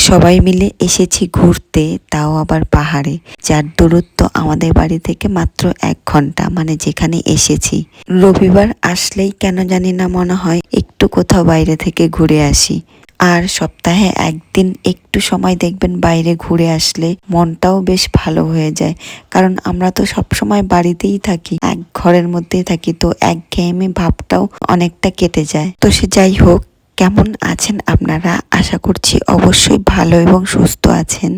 সবাই মিলে এসেছি ঘুরতে, তাও আবার পাহাড়ে, যার দূরত্ব আমাদের বাড়ি থেকে মাত্র 1 ঘন্টা। মানে যেখানে এসেছি, রবিবার আসলেই কেন জানি না মনে হয় একটু কোথাও বাইরে থেকে ঘুরে আসি। আর সপ্তাহে একদিন একটু সময় দেখবেন বাইরে ঘুরে আসলে মনটাও বেশ ভালো হয়ে যায়। কারণ আমরা তো সব সময় বাড়িতেই থাকি, এক ঘরের মধ্যেই থাকি, তো একঘেয়েমি ভাবটাও অনেকটা কেটে যায়। তো সে যাই হোক, কেমন আছেন আপনারা? আশা করছি অবশ্যই ভালো এবং সুস্থ আছেন।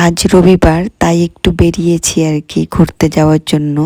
আজ রবিবার, তাই একটু বেরিয়েছি আর কি ঘুরতে যাওয়ার জন্য।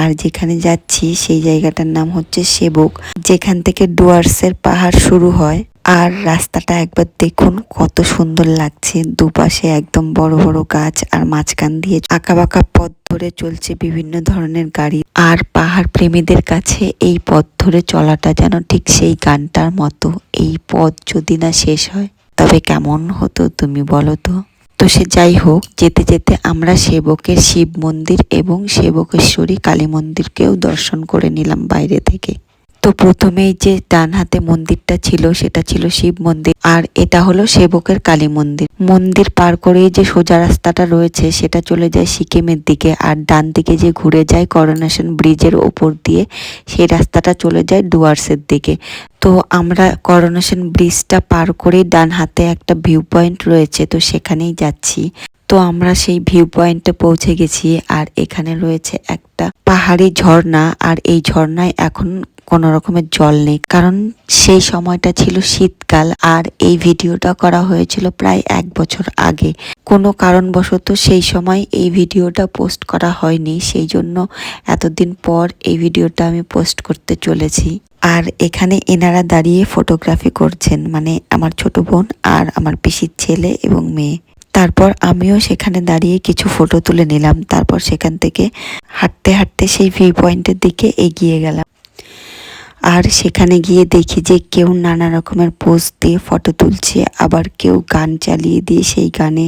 আর যেখানে যাচ্ছি সেই জায়গাটার নাম হচ্ছে সেবক, যেখান থেকে ডুয়ার্সের পাহাড় শুরু হয়। আর রাস্তাটা একবার দেখুন কত সুন্দর লাগছে, দুপাশে একদম বড় বড় গাছ, আর মাঝখান দিয়ে আঁকাবাঁকা পথ ধরে চলছে বিভিন্ন ধরনের গাড়ি। আর পাহাড় প্রেমীদের কাছে এই পথ ধরে চলাটা যেন ঠিক সেই গানটার মতো। এই পথ যদি না শেষ হয় তবে কেমন হতো তুমি বলো তো। তো সে যাই হোক, যেতে যেতে আমরা সেবকের শিব মন্দির এবং সেবকেশ্বরী কালী মন্দিরকেও দর্শন করে নিলাম বাইরে থেকে। তো প্রথমেই যে ডান হাতে মন্দিরটা ছিল সেটা ছিল শিব মন্দির, আর এটা হলো সেবকের কালী মন্দির। মন্দির পার করেই যে সোজা রাস্তাটা রয়েছে সেটা চলে যায় সিকিমের দিকে, আর ডান দিকে যে ঘুরে যায় করোনেশন ব্রিজের ওপর দিয়ে, সেই রাস্তাটা চলে যায় ডুয়ার্সের দিকে। তো আমরা করোনেশন ব্রিজটা পার করে ডান হাতে একটা ভিউ পয়েন্ট রয়েছে, তো সেখানেই যাচ্ছি। তো আমরা সেই ভিউ পয়েন্টে পৌঁছে গেছি, আর এখানে রয়েছে একটা পাহাড়ি ঝর্ণা। আর এই ঝর্ণায় এখন কোনো রকমের জল নেই, কারণ সেই সময়টা ছিল শীতকাল, আর এই ভিডিওটা করা হয়েছিল প্রায় 1 বছর আগে। কোনো কারণবশত সেই সময় এই ভিডিওটা পোস্ট করা হয়নি, সেই জন্য এতদিন পর এই ভিডিওটা আমি পোস্ট করতে চলেছি। আর এখানে এনারা দাঁড়িয়ে ফটোগ্রাফি করছেন, মানে আমার ছোট বোন আর আমার পিসির ছেলে এবং মেয়ে। তারপর আমিও সেখানে দাঁড়িয়ে কিছু ফটো তুলে নিলাম। তারপর সেখান থেকে হাঁটতে হাঁটতে সেই ভিউ পয়েন্টের দিকে এগিয়ে গেলাম। আর সেখানে গিয়ে দেখি যে কেউ নানা রকমের পোজ দিয়ে ফটো তুলছে, আবার কেউ গান চালিয়ে দিয়ে সেই গানে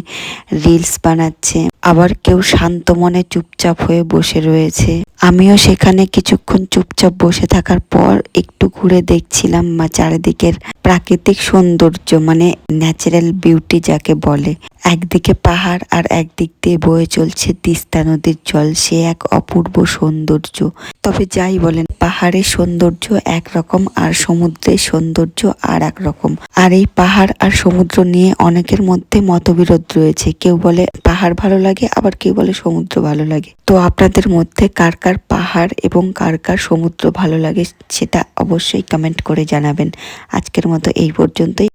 রিলস বানাচ্ছে, আবার কেউ শান্ত মনে চুপচাপ হয়ে বসে রয়েছে। আমিও সেখানে কিছুক্ষণ চুপচাপ বসে থাকার পর একটু ঘুরে দেখছিলাম চারিদিকের প্রাকৃতিক সৌন্দর্য, মানে ন্যাচারাল বিউটি যাকে বলে। একদিকে পাহাড় আর একদিক দিয়ে বয়ে চলছে তিস্তা নদীর জল, সে এক অপূর্ব সৌন্দর্য। তবে যাই বলেন, পাহাড়ের সৌন্দর্য একরকম আর সমুদ্রের সৌন্দর্য আর এক রকম। আর এই পাহাড় আর সমুদ্র নিয়ে অনেকের মধ্যে মতবিরোধ রয়েছে, কেউ বলে পাহাড় ভালো লাগে, আবার কেউ বলে সমুদ্র ভালো লাগে। তো আপনাদের মধ্যে কার কার পাহাড় এবং কার কার সমুদ্র ভালো লাগে সেটা অবশ্যই কমেন্ট করে জানাবেন। আজকের মতো এই পর্যন্তই।